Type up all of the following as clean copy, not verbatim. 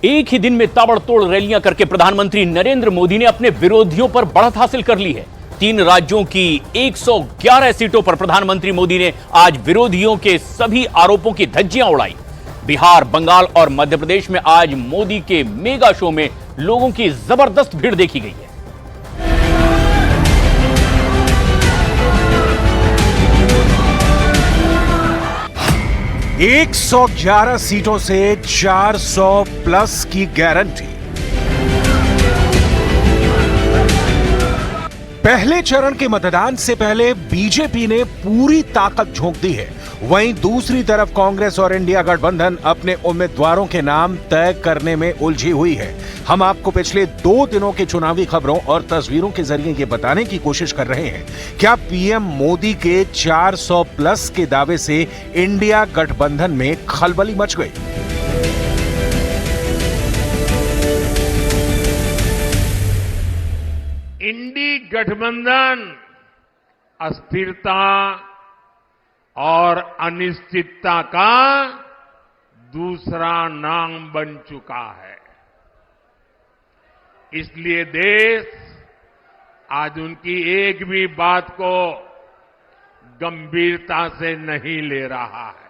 एक ही दिन में ताबड़तोड़ रैलियां करके प्रधानमंत्री नरेंद्र मोदी ने अपने विरोधियों पर बढ़त हासिल कर ली है। 3 राज्यों की 111 सीटों पर प्रधानमंत्री मोदी ने आज विरोधियों के सभी आरोपों की धज्जियां उड़ाई। बिहार, बंगाल और मध्य प्रदेश में आज मोदी के मेगा शो में लोगों की जबरदस्त भीड़ देखी गई है। एक 111 सीटों से 400 प्लस की गारंटी। पहले चरण के मतदान से पहले बीजेपी ने पूरी ताकत झोंक दी है। वहीं दूसरी तरफ कांग्रेस और इंडिया गठबंधन अपने उम्मीदवारों के नाम तय करने में उलझी हुई है। हम आपको पिछले 2 दिनों की चुनावी खबरों और तस्वीरों के जरिए ये बताने की कोशिश कर रहे हैं, क्या पीएम मोदी के 400 प्लस के दावे से इंडिया गठबंधन में खलबली मच गई। इंडी गठबंधन अस्थिरता और अनिश्चितता का दूसरा नाम बन चुका है। इसलिए देश आज उनकी एक भी बात को गंभीरता से नहीं ले रहा है।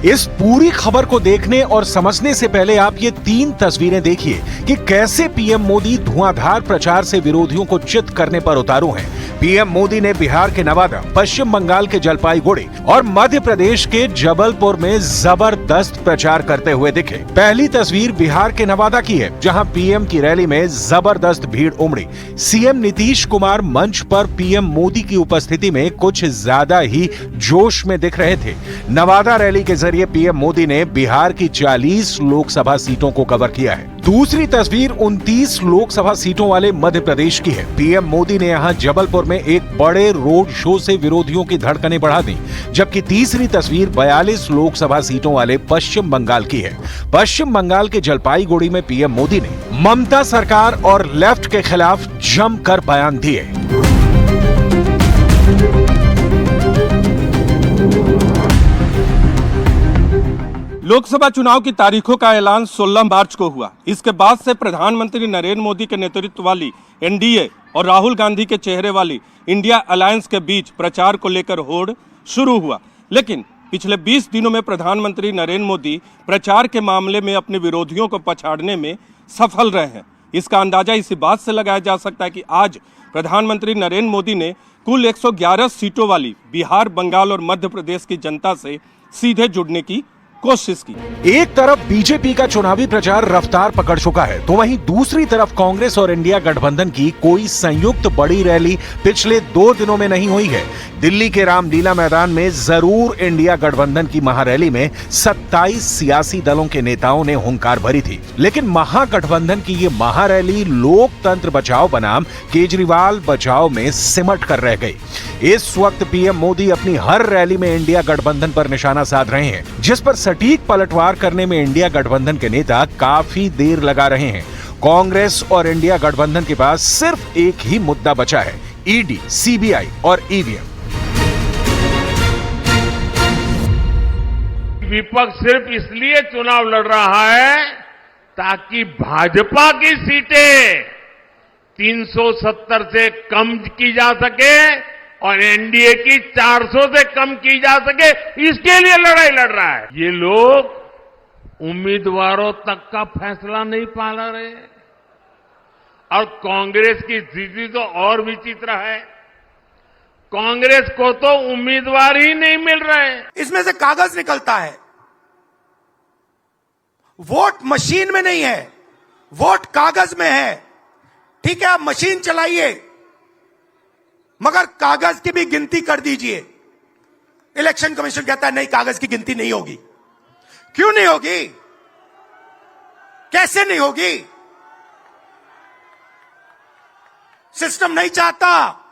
इस पूरी खबर को देखने और समझने से पहले आप ये 3 तस्वीरें देखिए कि कैसे पीएम मोदी धुआंधार प्रचार से विरोधियों को चित करने पर उतारू हैं। पीएम मोदी ने बिहार के नवादा, पश्चिम बंगाल के जलपाईगुड़ी और मध्य प्रदेश के जबलपुर में जबरदस्त प्रचार करते हुए दिखे। पहली तस्वीर बिहार के नवादा की है, जहां पीएम की रैली में जबरदस्त भीड़ उमड़ी। सीएम नीतीश कुमार मंच पर पीएम मोदी की उपस्थिति में कुछ ज्यादा ही जोश में दिख रहे थे। नवादा रैली के जरिए पीएम मोदी ने बिहार की 40 लोकसभा सीटों को कवर किया है। दूसरी तस्वीर 29 लोकसभा सीटों वाले मध्य प्रदेश की है। पीएम मोदी ने यहां जबलपुर में एक बड़े रोड शो से विरोधियों की धड़कनें बढ़ा दी। जबकि तीसरी तस्वीर 42 लोकसभा सीटों वाले पश्चिम बंगाल की है। पश्चिम बंगाल के जलपाईगुड़ी में पीएम मोदी ने ममता सरकार और लेफ्ट के खिलाफ जमकर बयान दिए। लोकसभा चुनाव की तारीखों का ऐलान 16 मार्च को हुआ। इसके बाद से प्रधानमंत्री नरेंद्र मोदी के नेतृत्व वाली एनडीए और राहुल गांधी के चेहरे वाली इंडिया अलायंस के बीच प्रचार को लेकर होड़ शुरू हुआ। लेकिन पिछले 20 दिनों में प्रधानमंत्री नरेंद्र मोदी प्रचार के मामले में अपने विरोधियों को पछाड़ने में सफल रहे हैं। इसका अंदाजा इसी बात से लगाया जा सकता है कि आज प्रधानमंत्री नरेंद्र मोदी ने कुल 111 सीटों वाली बिहार, बंगाल और मध्य प्रदेश की जनता से सीधे जुड़ने की कोशिश की। एक तरफ बीजेपी का चुनावी प्रचार रफ्तार पकड़ चुका है, तो वहीं दूसरी तरफ कांग्रेस और इंडिया गठबंधन की कोई संयुक्त बड़ी रैली पिछले 2 दिनों में नहीं हुई है। दिल्ली के रामलीला मैदान में जरूर इंडिया गठबंधन की महारैली में 27 सियासी दलों के नेताओं ने हुंकार भरी थी, लेकिन महागठबंधन की ये महारैली लोकतंत्र बचाओ बनाम केजरीवाल बचाओ में सिमट कर रह गई। इस वक्त पीएम मोदी अपनी हर रैली में इंडिया गठबंधन पर निशाना साध रहे हैं, जिस पर सटीक पलटवार करने में इंडिया गठबंधन के नेता काफी देर लगा रहे हैं। कांग्रेस और इंडिया गठबंधन के पास सिर्फ एक ही मुद्दा बचा है, ईडी, सीबीआई और ईवीएम। विपक्ष सिर्फ इसलिए चुनाव लड़ रहा है ताकि भाजपा की सीटें 370 से कम की जा सके और एनडीए की 400 से कम की जा सके, इसके लिए लड़ाई लड़ रहा है। ये लोग उम्मीदवारों तक का फैसला नहीं पाला रहे और कांग्रेस की स्थिति तो और विचित्र है। कांग्रेस को तो उम्मीदवार ही नहीं मिल रहे। इसमें से कागज निकलता है, वोट मशीन में नहीं है, वोट कागज में है। ठीक है, आप मशीन चलाइए, मगर कागज की भी गिनती कर दीजिए। इलेक्शन कमीशन कहता है नहीं, कागज की गिनती नहीं होगी। क्यों नहीं होगी? कैसे नहीं होगी? सिस्टम नहीं चाहता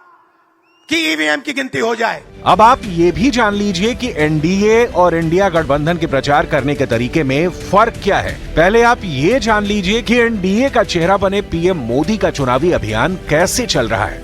कि ईवीएम की गिनती हो जाए। अब आप ये भी जान लीजिए कि एनडीए और इंडिया गठबंधन के प्रचार करने के तरीके में फर्क क्या है। पहले आप ये जान लीजिए कि एनडीए का चेहरा बने पीएम मोदी का चुनावी अभियान कैसे चल रहा है।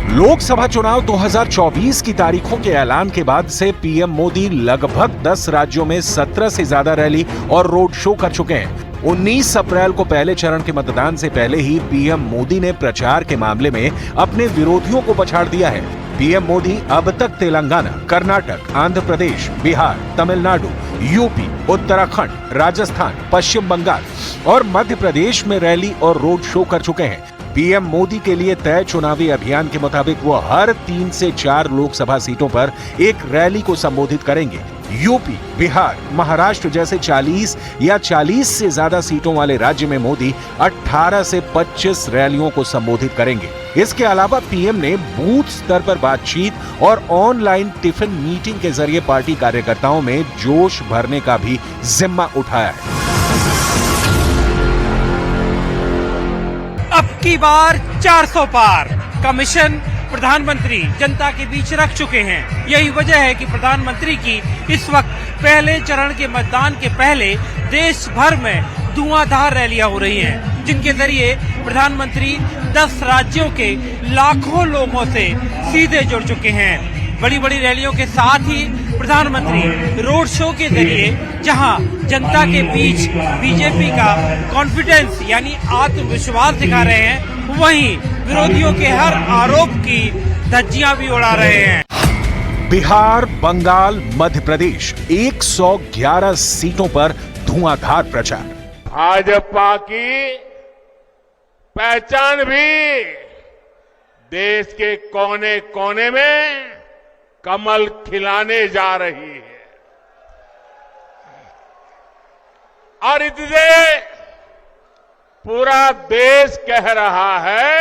लोकसभा चुनाव 2024 की तारीखों के ऐलान के बाद से पीएम मोदी लगभग 10 राज्यों में 17 से ज्यादा रैली और रोड शो कर चुके हैं। 19 अप्रैल को पहले चरण के मतदान से पहले ही पीएम मोदी ने प्रचार के मामले में अपने विरोधियों को पछाड़ दिया है। पीएम मोदी अब तक तेलंगाना, कर्नाटक, आंध्र प्रदेश, बिहार, तमिलनाडु, यूपी, उत्तराखंड, राजस्थान, पश्चिम बंगाल और मध्य प्रदेश में रैली और रोड शो कर चुके हैं। पीएम मोदी के लिए तय चुनावी अभियान के मुताबिक वो हर 3 से 4 लोकसभा सीटों पर एक रैली को संबोधित करेंगे। यूपी, बिहार, महाराष्ट्र जैसे 40 या 40 से ज्यादा सीटों वाले राज्य में मोदी 18 से 25 रैलियों को संबोधित करेंगे। इसके अलावा पीएम ने बूथ स्तर पर बातचीत और ऑनलाइन टिफिन मीटिंग के जरिए पार्टी कार्यकर्ताओं में जोश भरने का भी जिम्मा उठाया है। अब की बार 400 पार कमीशन प्रधानमंत्री जनता के बीच रख चुके हैं। यही वजह है कि प्रधानमंत्री की इस वक्त पहले चरण के मतदान के पहले देश भर में धुआंधार रैलियां हो रही हैं, जिनके जरिए प्रधानमंत्री 10 राज्यों के लाखों लोगों से सीधे जुड़ चुके हैं। बड़ी बड़ी रैलियों के साथ ही प्रधानमंत्री रोड शो के जरिए जहां जनता के बीच बीजेपी का कॉन्फिडेंस यानी आत्मविश्वास दिखा रहे हैं, वहीं विरोधियों के हर आरोप की धज्जियां भी उड़ा रहे हैं। बिहार, बंगाल, मध्य प्रदेश 111 सीटों पर धुआंधार प्रचार। भाजपा की पहचान भी देश के कोने कोने में कमल खिलाने जा रही है और इसलिए पूरा देश कह रहा है,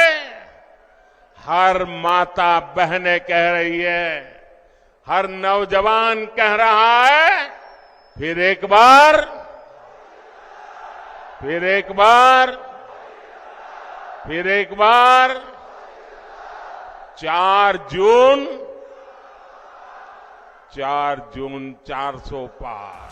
हर माता बहनें कह रही है, हर नौजवान कह रहा है, फिर एक बार 4 जून 400 पार।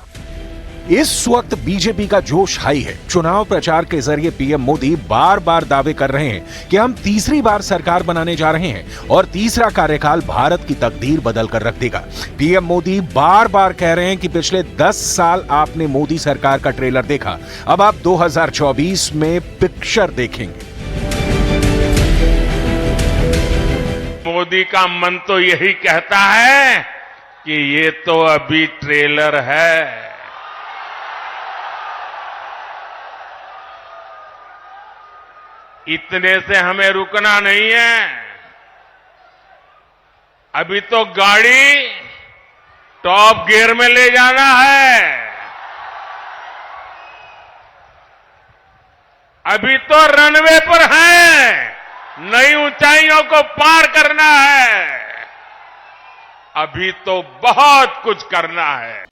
इस वक्त बीजेपी का जोश हाई है। चुनाव प्रचार के जरिए पीएम मोदी बार बार दावे कर रहे हैं कि हम तीसरी बार सरकार बनाने जा रहे हैं और तीसरा कार्यकाल भारत की तकदीर बदल कर रख देगा। पीएम मोदी बार बार कह रहे हैं कि पिछले 10 साल आपने मोदी सरकार का ट्रेलर देखा, अब आप 2024 में पिक्चर देखेंगे। मोदी का मन तो यही कहता है कि ये तो अभी ट्रेलर है, इतने से हमें रुकना नहीं है। अभी तो गाड़ी टॉप गियर में ले जाना है, अभी तो रनवे पर हैं, नई ऊंचाइयों को पार करना है, अभी तो बहुत कुछ करना है।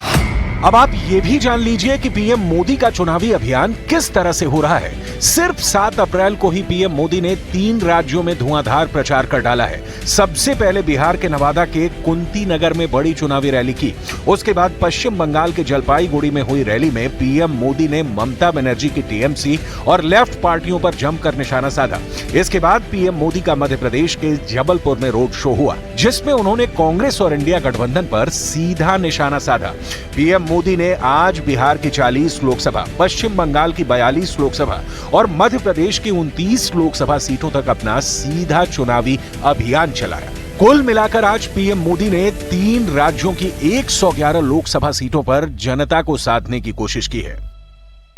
अब आप ये भी जान लीजिए कि पीएम मोदी का चुनावी अभियान किस तरह से हो रहा है। सिर्फ 7 अप्रैल को ही पीएम मोदी ने 3 राज्यों में धुआंधार प्रचार कर डाला है। सबसे पहले बिहार के नवादा के कुंती नगर में बड़ी चुनावी रैली की। उसके बाद पश्चिम बंगाल के जलपाईगुड़ी में हुई रैली में पीएम मोदी ने ममता बनर्जी की टीएमसी और लेफ्ट पार्टियों पर जमकर निशाना साधा। इसके बाद पीएम मोदी का मध्य प्रदेश के जबलपुर में रोड शो हुआ, जिसमें उन्होंने कांग्रेस और इंडिया गठबंधन पर सीधा निशाना साधा। पीएम मोदी ने आज बिहार की 40 लोकसभा, पश्चिम बंगाल की 42 लोकसभा और मध्य प्रदेश की 29 लोकसभा सीटों तक अपना सीधा चुनावी अभियान चलाया। कुल मिलाकर आज पीएम मोदी ने 3 राज्यों की 111 लोकसभा सीटों पर जनता को साधने की कोशिश की है।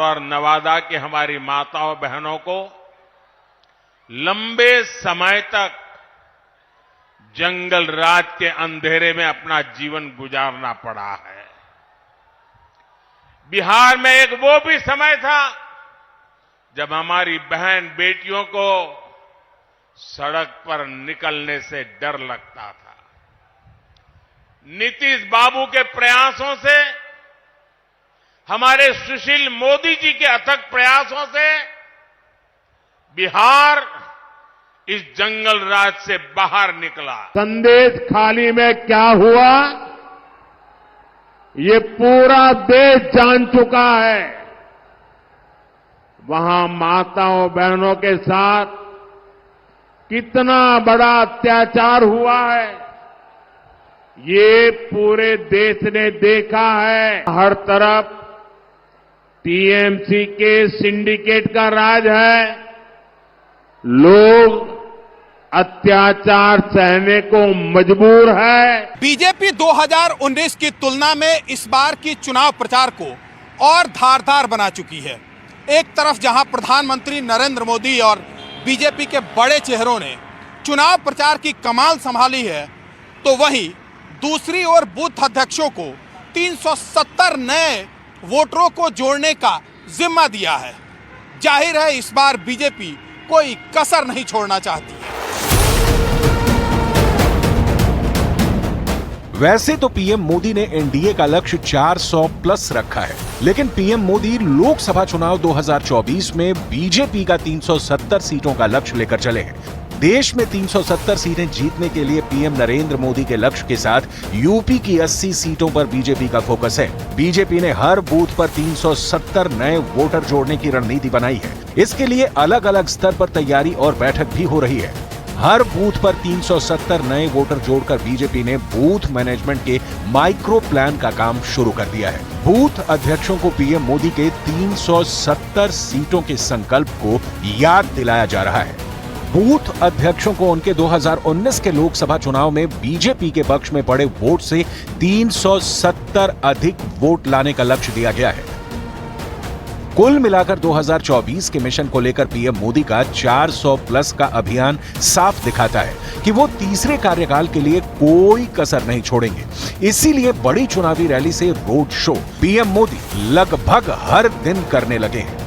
और नवादा की हमारी माताओं बहनों को लंबे समय तक जंगल राज के अंधेरे में अपना जीवन गुजारना पड़ा है। बिहार में एक वो भी समय था जब हमारी बहन बेटियों को सड़क पर निकलने से डर लगता था। नीतीश बाबू के प्रयासों से, हमारे सुशील मोदी जी के अथक प्रयासों से बिहार इस जंगल राज से बाहर निकला। संदेश खाली में क्या हुआ, ये पूरा देश जान चुका है। वहां माताओं बहनों के साथ कितना बड़ा अत्याचार हुआ है ये पूरे देश ने देखा है। हर तरफ टीएमसी के सिंडिकेट का राज है। लोग अत्याचार सहने को मजबूर है। बीजेपी 2019 की तुलना में इस बार की चुनाव प्रचार को और धारदार बना चुकी है। एक तरफ जहां प्रधानमंत्री नरेंद्र मोदी और बीजेपी के बड़े चेहरों ने चुनाव प्रचार की कमाल संभाली है, तो वहीं दूसरी ओर बूथ अध्यक्षों को 370 नए वोटरों को जोड़ने का जिम्मा दिया है। जाहिर है इस बार बीजेपी कोई कसर नहीं छोड़ना चाहती है। वैसे तो पीएम मोदी ने एनडीए का लक्ष्य 400 प्लस रखा है, लेकिन पीएम मोदी लोकसभा चुनाव 2024 में बीजेपी का 370 सीटों का लक्ष्य लेकर चले हैं। देश में 370 सीटें जीतने के लिए पीएम नरेंद्र मोदी के लक्ष्य के साथ यूपी की 80 सीटों पर बीजेपी का फोकस है। बीजेपी ने हर बूथ पर 370 नए वोटर जोड़ने की रणनीति बनाई है। इसके लिए अलग अलग स्तर पर तैयारी और बैठक भी हो रही है। हर बूथ पर 370 नए वोटर जोड़कर बीजेपी ने बूथ मैनेजमेंट के माइक्रो प्लान का काम शुरू कर दिया है। बूथ अध्यक्षों को पीएम मोदी के 370 सीटों के संकल्प को याद दिलाया जा रहा है। बूथ अध्यक्षों को उनके 2019 के लोकसभा चुनाव में बीजेपी के पक्ष में पड़े वोट से 370 अधिक वोट लाने का लक्ष्य दिया गया है। कुल मिलाकर 2024 के मिशन को लेकर पीएम मोदी का 400 प्लस का अभियान साफ दिखाता है कि वो तीसरे कार्यकाल के लिए कोई कसर नहीं छोड़ेंगे। इसीलिए बड़ी चुनावी रैली से रोड शो पीएम मोदी लगभग हर दिन करने लगे हैं।